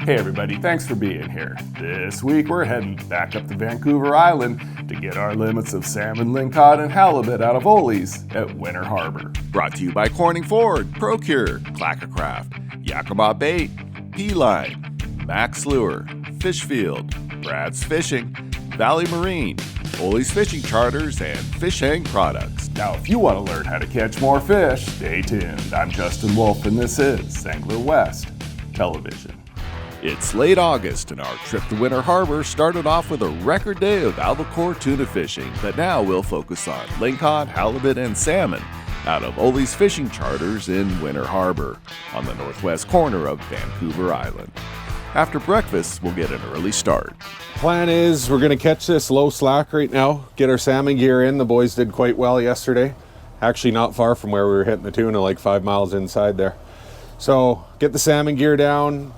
Hey everybody, thanks for being here. This week we're heading back up to Vancouver Island to get our limits of salmon, lingcod, and halibut out of Oli's at Winter Harbour. Brought to you by Corning Ford, Procure, Clackercraft, Yakima Bait, P-Line, Max Lure, Fishfield, Brad's Fishing, Valley Marine, Oli's Fishing Charters, and Fish Hang Products. Now if you want to learn how to catch more fish, stay tuned. I'm Justin Wolf and this is Angler West Television. It's late August and our trip to Winter Harbour started off with a record day of albacore tuna fishing, but now we'll focus on lingcod, halibut, and salmon out of Oli's Fishing Charters in Winter Harbour on the northwest corner of Vancouver Island. After breakfast, we'll get an early start. Plan is we're going to catch this low slack right now, get our salmon gear in. The boys did quite well yesterday. Actually not far from where we were hitting the tuna, like 5 miles inside there. So get the salmon gear down,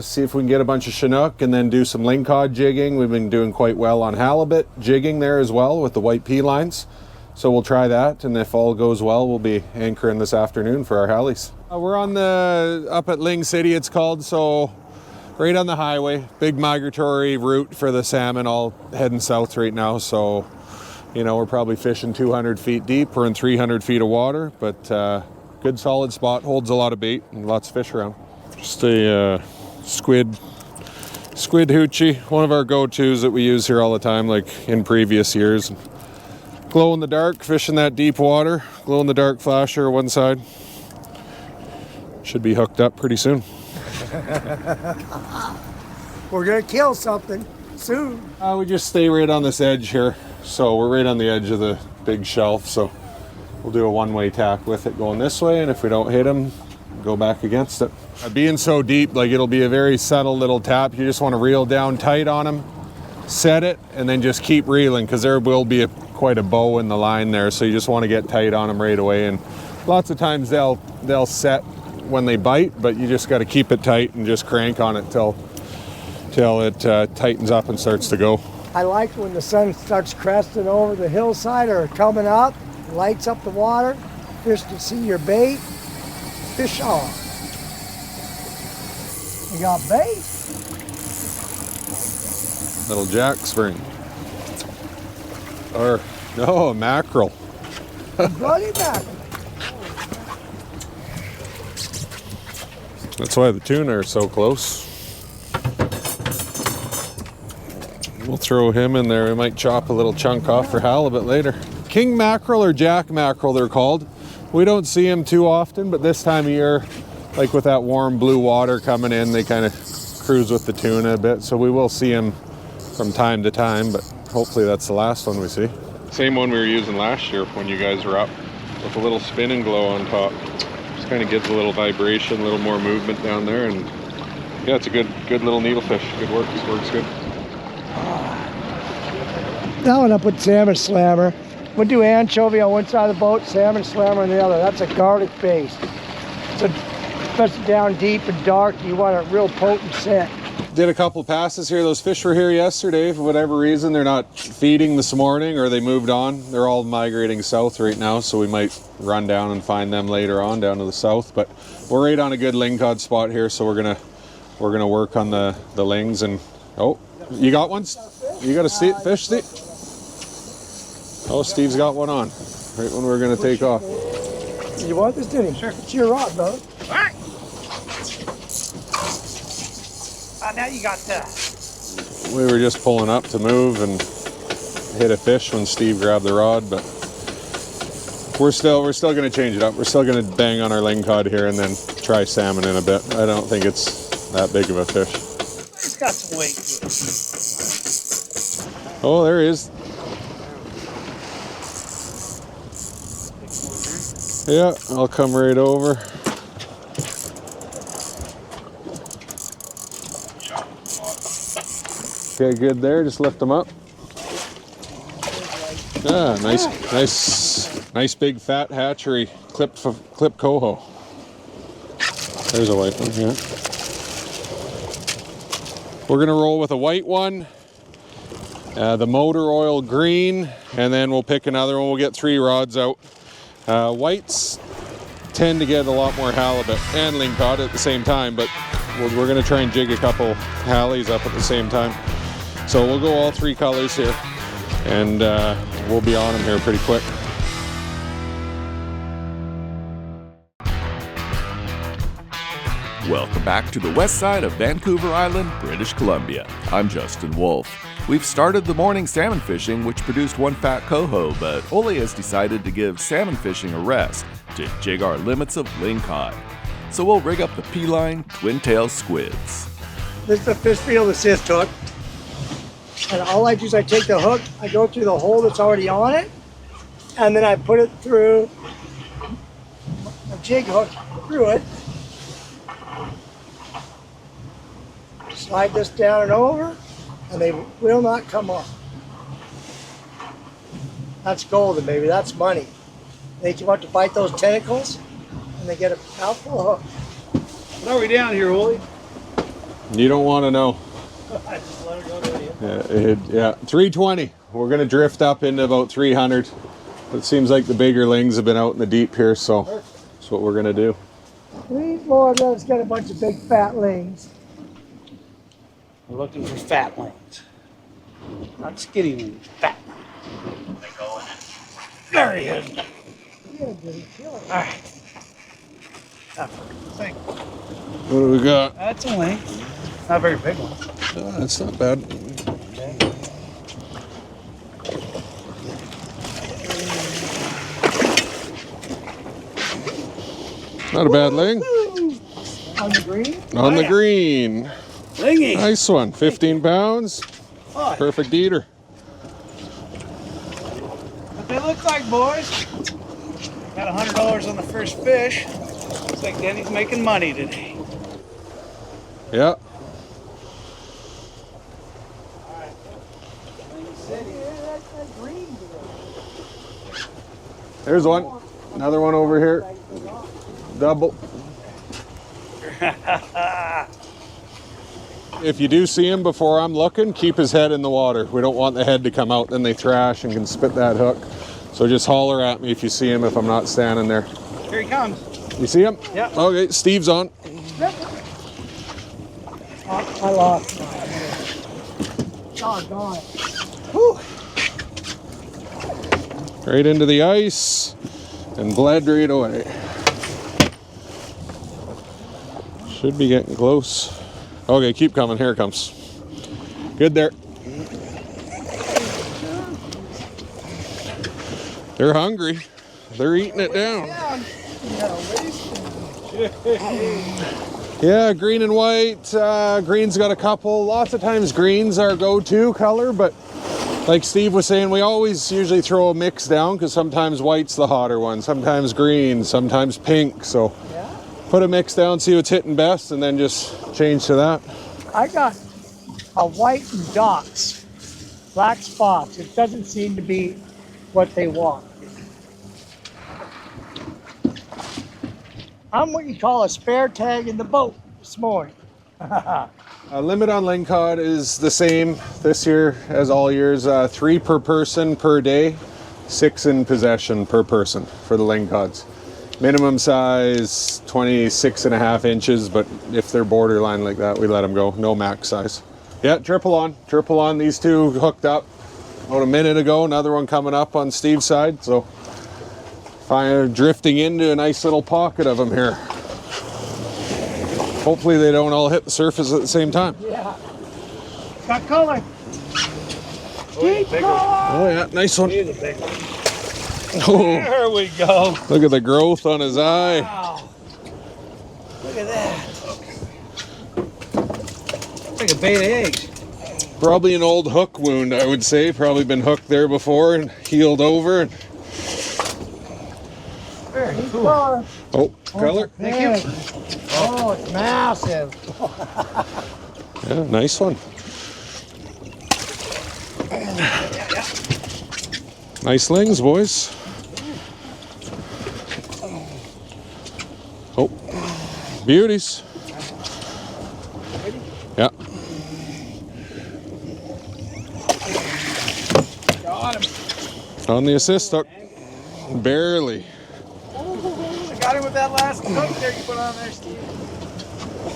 see if we can get a bunch of Chinook, and then do some lingcod jigging. We've been doing quite well on halibut jigging there as well with the white P lines. So we'll try that, and if all goes well, we'll be anchoring this afternoon for our halis. We're on up at Ling City, it's called, so right on the highway. Big migratory route for the salmon, all heading south right now. So, you know, we're probably fishing 200 feet deep. We're in 300 feet of water, but good solid spot, holds a lot of bait and lots of fish around. Just a squid hoochie, one of our go-tos that we use here all the time, like in previous years. Glow in the dark, fishing that deep water, glow in the dark flasher one side. Should be hooked up pretty soon. We're gonna kill something soon. We just stay right on this edge here. So we're right on the edge of the big shelf, so we'll do a one-way tack with it going this way, and if we don't hit them, go back against it. Being so deep, like it'll be a very subtle little tap. You just want to reel down tight on them, set it, and then just keep reeling, because there will be quite a bow in the line there, so you just want to get tight on them right away. And lots of times they'll set when they bite, but you just got to keep it tight and just crank on it till it tightens up and starts to go. I like when the sun starts cresting over the hillside or coming up, lights up the water, fish can see your bait, fish on. You got bait? Little jack spring. Or, no, a mackerel. Bloody mackerel. That's why the tuna are so close. We'll throw him in there. We might chop a little chunk off for halibut later. King mackerel or jack mackerel they're called. We don't see them too often, but this time of year, like with that warm blue water coming in, they kind of cruise with the tuna a bit. So we will see them from time to time, but hopefully that's the last one we see. Same one we were using last year when you guys were up, with a little spin and glow on top. Just kind of gives a little vibration, a little more movement down there, and yeah, it's a good little needlefish. Good work. This works good. Now I'm gonna put salmon slammer. We'll do anchovy on one side of the boat, salmon slammer on the other. That's a garlic base. So especially down deep and dark, you want a real potent scent. Did a couple passes here. Those fish were here yesterday. For whatever reason, they're not feeding this morning, or they moved on. They're all migrating south right now, so we might run down and find them later on down to the south. But we're right on a good lingcod spot here, so we're gonna work on the lings. And oh, you got one? You got a fish, Steve? Oh, Steve's got one on right when we're gonna take off. You want this, didn't you? Sure. It's your rod, brother. All right. Now you got that. We were just pulling up to move and hit a fish when Steve grabbed the rod, but we're still going to change it up. We're still going to bang on our lingcod here and then try salmon in a bit. I don't think it's that big of a fish. It's got some weight to it. Oh, there he is. Yeah, I'll come right over. Okay, good there. Just lift them up. Yeah, nice big fat hatchery clip coho. There's a white one. Yeah. We're gonna roll with a white one, the motor oil green, and then we'll pick another one. We'll get 3 rods out. Whites tend to get a lot more halibut and lingcod at the same time, but we're gonna try and jig a couple hallies up at the same time. So we'll go all 3 colors here, and we'll be on them here pretty quick. Welcome back to the west side of Vancouver Island, British Columbia. I'm Justin Wolf. We've started the morning salmon fishing, which produced 1 fat coho, but Oli has decided to give salmon fishing a rest to jig our limits of Lingcod. So we'll rig up the P-line twin-tail squids. This is the fish field assist hook. And all I do is I take the hook, I go through the hole that's already on it, and then I put it through a jig hook through it. Slide this down and over, and they will not come off. That's golden, baby. That's money. They want to bite those tentacles, and they get a mouthful of hook. What are we down here, Oli? You don't want to know. I just let her go to you. Yeah, 320. We're gonna drift up into about 300. It seems like the bigger lings have been out in the deep here, so that's what we're gonna do. Please, Lord, let us get a bunch of big fat lings. We're looking for fat lings. Not skinny lings, fat. They go in it. There he is. Yeah, dude, kill it. All right. Thank you. What do we got? That's a ling. Not a very big one. That's not bad. Not a bad ling. On the green? On the green. Lingy. Nice one. 15 pounds. Oh, Perfect eater. what they look like, boys. Got $100 on the first fish. Looks like Denny's making money today. Yeah. There's one. Another one over here. Double. If you do see him before I'm looking, keep his head in the water. We don't want the head to come out, then they thrash and can spit that hook. So just holler at me if you see him if I'm not standing there. Here he comes. You see him? Yeah. Okay, Steve's on. Oh, I lost mine. Doggone it. Whew. Right into the ice and bled right away. Should be getting close. Okay, keep coming. Here it comes. Good there. They're hungry. They're eating it down. Yeah, green and white. Green's got a couple. Lots of times greens are go-to color, but like Steve was saying, we always usually throw a mix down because sometimes white's the hotter one, sometimes green, sometimes pink. So put a mix down, see what's hitting best, and then just change to that. I got a white and dots, black spots. It doesn't seem to be what they want. I'm what you call a spare tag in the boat this morning. Limit on Lingcod is the same this year as all years. 3 per person per day, 6 in possession per person for the Lingcods. Minimum size 26.5 inches, but if they're borderline like that, we let them go. No max size. Yeah, triple on. These 2 hooked up about a minute ago. Another one coming up on Steve's side. So finally drifting into a nice little pocket of them here. Hopefully they don't all hit the surface at the same time. Yeah. Got color. Deep color. Oh yeah, nice one. He's a big one. Oh, There we go. look at the growth on his eye. Wow. Look at that. It's like a bait of eggs. Probably an old hook wound, I would say. Probably been hooked there before and healed over. Very cool. Color. Oh, color. Thank you. Oh, it's massive. Yeah, nice one. Nice lings, boys. Oh, beauties. Yeah. Got him. On the assist hook. Barely. I got him with that last hook there you put on there, Steve.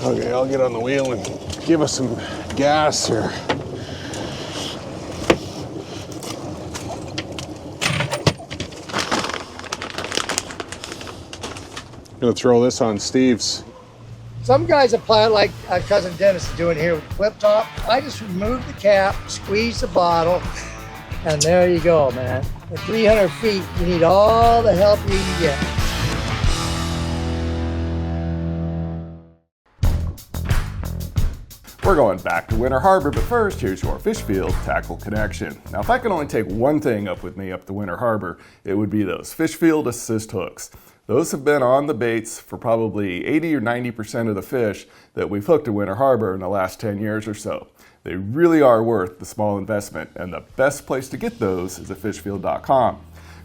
Okay, I'll get on the wheel and give us some gas here. Gonna throw this on Steve's. Some guys apply it like cousin Dennis is doing here with the flip top. I just remove the cap, squeeze the bottle, and there you go, man. At 300 feet, you need all the help you can get. We're going back to Winter Harbor, but first, here's your fish field tackle connection. Now, if I could only take one thing up with me up to Winter Harbor, it would be those fish field assist hooks. Those have been on the baits for probably 80 or 90% of the fish that we've hooked at Winter Harbor in the last 10 years or so. They really are worth the small investment, and the best place to get those is at fishfield.com.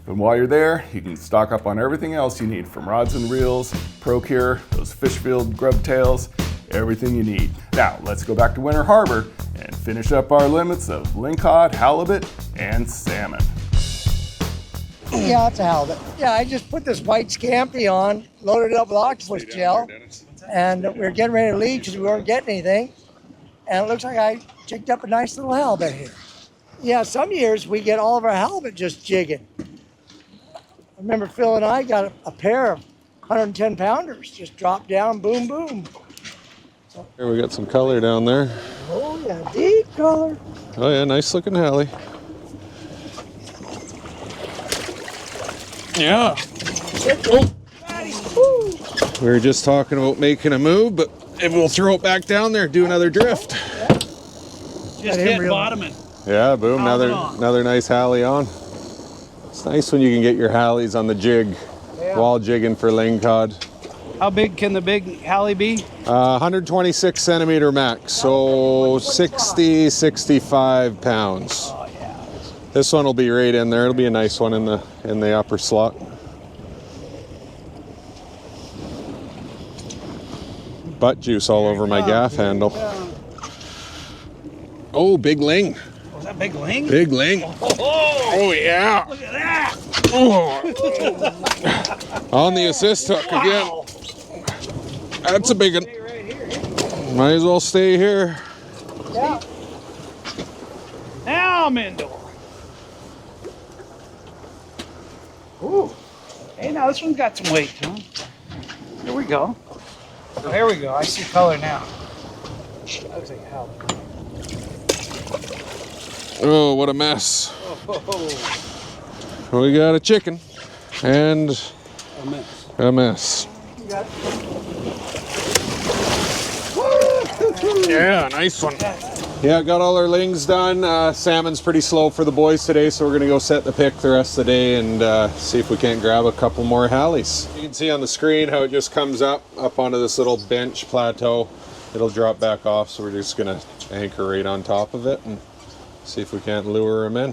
And while you're there, you can stock up on everything else you need, from rods and reels, ProCure, those fish field grub tails, everything you need. Now, let's go back to Winter Harbor and finish up our limits of lingcod, halibut, and salmon. Yeah, it's a halibut. Yeah, I just put this white scampi on, loaded it up with octopus gel, and we were getting ready to leave because we weren't getting anything. And it looks like I jigged up a nice little halibut here. Yeah, some years we get all of our halibut just jigging. I remember Phil and I got a pair of 110 pounders, just dropped down, boom, boom. Here we got some color down there. Oh yeah, deep color. Oh yeah, nice looking Hallie. Yeah. Oh. We were just talking about making a move, but if we'll throw it back down there, do another drift. Just hit bottoming. Yeah, boom, another nice Hallie on. It's nice when you can get your Hallies on the jig while jigging for lingcod. How big can the big Hallie be? 126 centimeter max, so 60, 65 pounds. Oh yeah. This one will be right in there. It'll be a nice one in the upper slot. Butt juice all over my gaff handle. Oh, big ling. Was that big ling? Big ling. Oh yeah. Look at that. Oh. On the assist hook again. That's a big one. Might as well stay here. Yeah. Now I'm indoor. Ooh. Hey, now this one's got some weight to him. Here we go. Oh, here we go. I see color now. That looks like hell. Oh, what a mess. We got a chicken and a mess. Yeah, nice one. Yeah, got all our lings done. Salmon's pretty slow for the boys today, so we're gonna go set the pick the rest of the day and see if we can't grab a couple more Hallies. You can see on the screen how it just comes up onto this little bench plateau. It'll drop back off, so we're just gonna anchor right on top of it and see if we can't lure them in.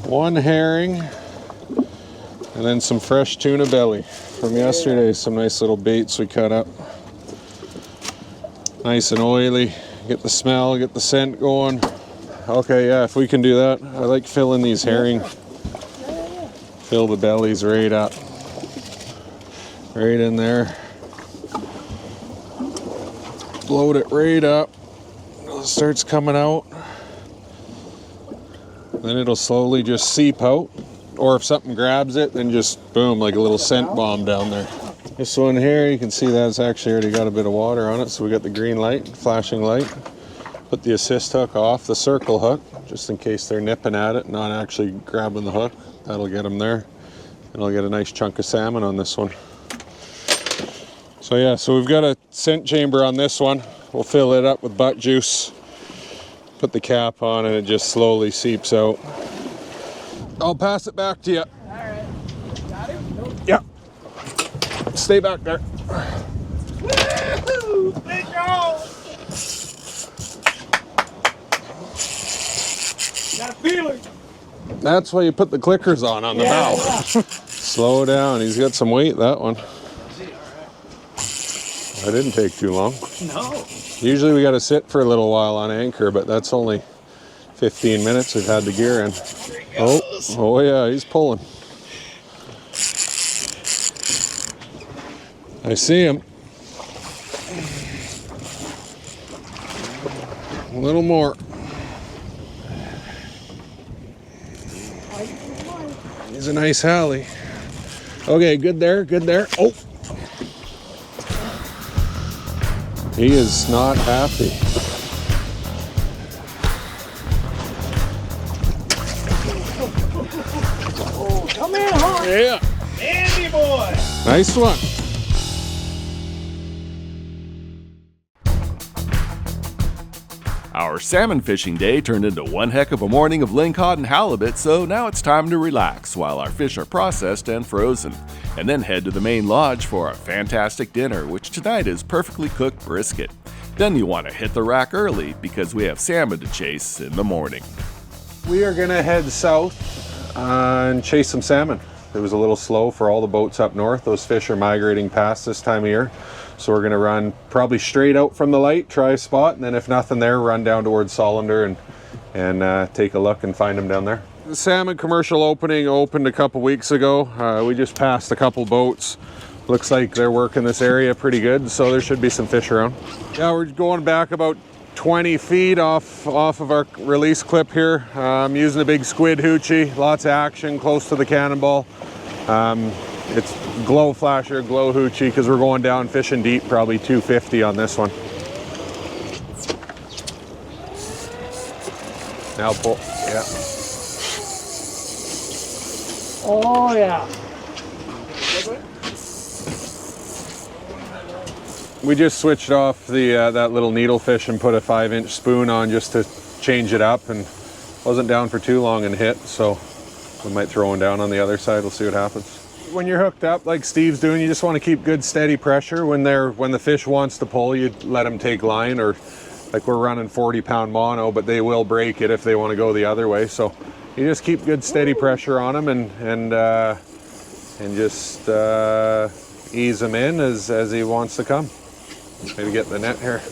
One herring and then some fresh tuna belly from yesterday. Some nice little baits we cut up. Nice and oily. Get the smell, get the scent going. Okay, yeah, if we can do that. I like filling these herring. Fill the bellies right up. Right in there. Load it right up. It starts coming out. Then it'll slowly just seep out. Or if something grabs it, then just boom, like a little scent bomb down there. This one here, you can see that's actually already got a bit of water on it, so we got the green light, flashing light. Put the assist hook off the circle hook, just in case they're nipping at it, not actually grabbing the hook. That'll get them there. And I'll get a nice chunk of salmon on this one. So yeah, so we've got a scent chamber on this one. We'll fill it up with butt juice. Put the cap on and it just slowly seeps out. I'll pass it back to you. All right. Got it? Nope. Yeah. Stay back there. Woo-hoo! Big roll! Got a feeling. That's why you put the clickers on the bow. Slow down. He's got some weight, that one. That didn't take too long. No. Usually we got to sit for a little while on anchor, but that's only 15 minutes we've had the gear in. Oh yeah, he's pulling. I see him. A little more. He's a nice Hallie. Okay, good there, good there. Oh! He is not happy. Oh, come in, huh? Yeah. Andy boy! Nice one. Our salmon fishing day turned into one heck of a morning of lingcod and halibut, so now it's time to relax while our fish are processed and frozen, and then head to the main lodge for a fantastic dinner, which tonight is perfectly cooked brisket. Then you want to hit the rack early because we have salmon to chase in the morning. We are gonna head south and chase some salmon. It was a little slow for all the boats up north. Those fish are migrating past this time of year. So we're gonna run probably straight out from the light, try a spot, and then if nothing there, run down towards Solander and take a look and find them down there. The salmon commercial opening opened a couple weeks ago. We just passed a couple boats. Looks like they're working this area pretty good, so there should be some fish around. Yeah, we're going back about 20 feet off of our release clip here. I'm using a big squid hoochie, lots of action, close to the cannonball. It's glow flasher, glow hoochie, because we're going down fishing deep, probably 250 on this one. Now pull, yeah. Oh, yeah. We just switched off the that little needlefish and put a 5-inch spoon on just to change it up, and wasn't down for too long and hit, so we might throw one down on the other side. We'll see what happens. When you're hooked up like Steve's doing, you just want to keep good steady pressure. When the fish wants to pull, you let them take line, or like we're running 40-pound mono, but they will break it if they want to go the other way. So you just keep good steady pressure on them and just ease him in as he wants to come. Maybe get the net here.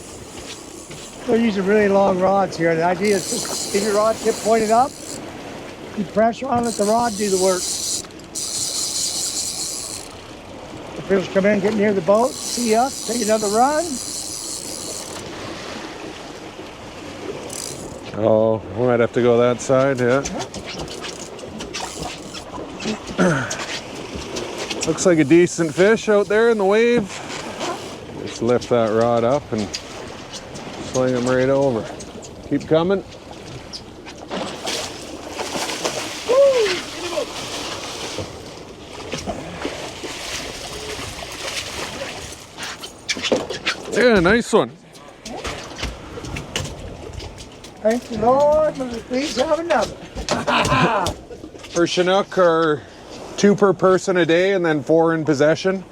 They're using really long rods here. The idea is just keep your rod tip pointed up, keep pressure on it, let the rod do the work. The fish come in, get near the boat, see ya, take another run. Oh, we might have to go that side, yeah. Looks like a decent fish out there in the wave. Just lift that rod up and sling him right over. Keep coming. Yeah, nice one. Thank you, Lord. Please have another. For Chinook are 2 per person a day and then 4 in possession.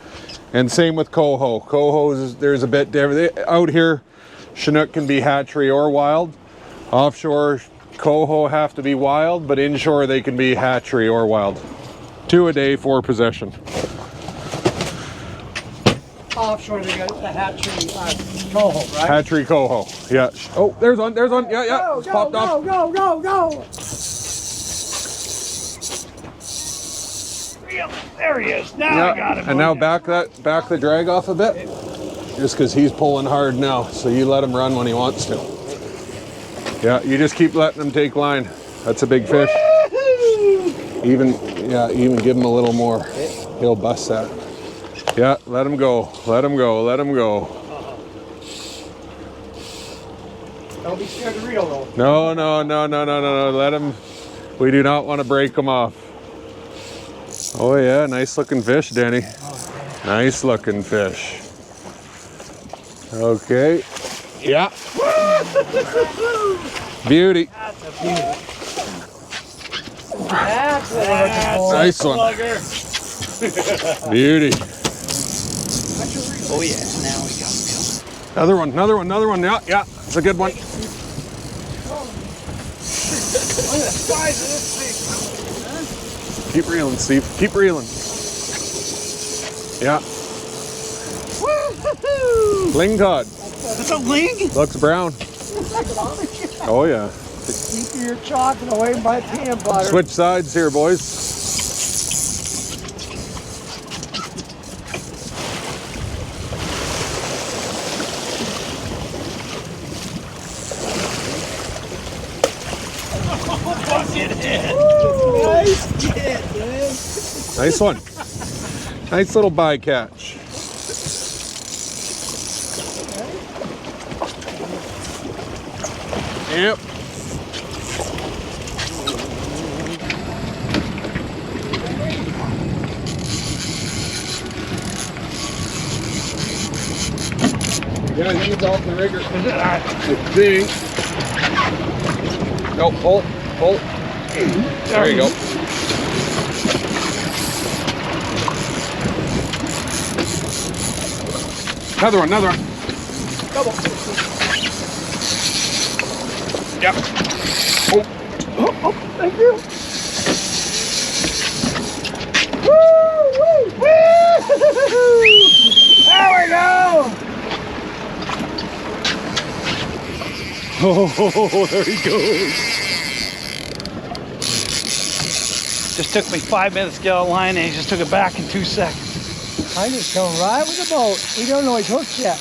And same with coho. Cohos, there's a bit different. Out here, Chinook can be hatchery or wild. Offshore, coho have to be wild, but inshore they can be hatchery or wild. 2 a day, 4 possession. Offshore, they got the hatchery coho, right? Hatchery coho, yeah. Oh, there's one, yeah, yeah. Go, It's popped go, off. go, go, go. There he is. Now Yeah, I got him. and now back the drag off a bit. Just because he's pulling hard now, so you let him run when he wants to. Yeah, you just keep letting him take line. That's a big fish. Even give him a little more. He'll bust that. Yeah, let him go. Let him go. Let him go. Don't be scared to reel though. No. Let him. We do not want to break him off. Oh yeah, nice looking fish, Denny. Nice looking fish. Okay. Yeah. Beauty. That's a beauty. That's what we're looking for. Nice one. Beauty. Oh yeah, now we got him. Another one. Yeah, it's a good one. Look at the size of this thing. Keep reeling, Steve. Keep reeling. Yeah. Lingcod. That's a ling? Looks brown. Oh yeah. Keep your chocolate away by peanut butter. Switch sides here, boys. Nice hit, man. Nice one. Nice little bycatch. Yep. Yeah, I think it's off the rigger. I think. No, pull. There you go. Another one. Double. Yep. Oh, thank you. Woo! There we go. Oh, there he goes. Just took me 5 minutes to get on line, and he just took it back in 2 seconds. I just come right with the boat. We don't know he's hooked yet.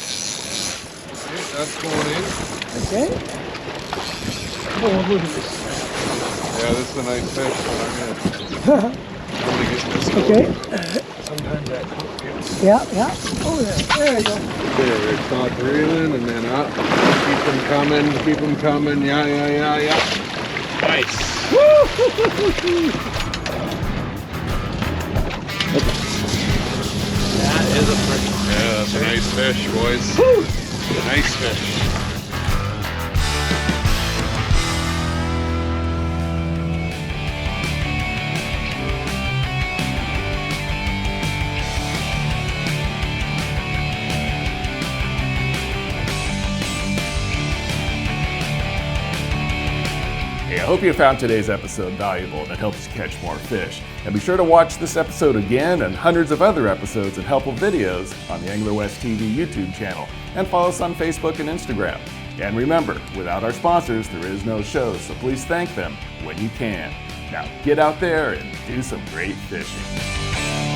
Okay, that's going in. Okay. Oh, look at this. Yeah, this is a nice fish, but I'm gonna get this going. Okay. Sometimes that hook gets Yeah. Oh, there you go. there. It's not reeling and then up. Keep them coming. Yeah. Nice. That is a pretty. Yeah, that's a nice fish, boys. Nice fish. Hey, I hope you found today's episode valuable and it helps you catch more fish. And be sure to watch this episode again and hundreds of other episodes and helpful videos on the Angler West TV YouTube channel. And follow us on Facebook and Instagram. And remember, without our sponsors, there is no show, so please thank them when you can. Now, get out there and do some great fishing.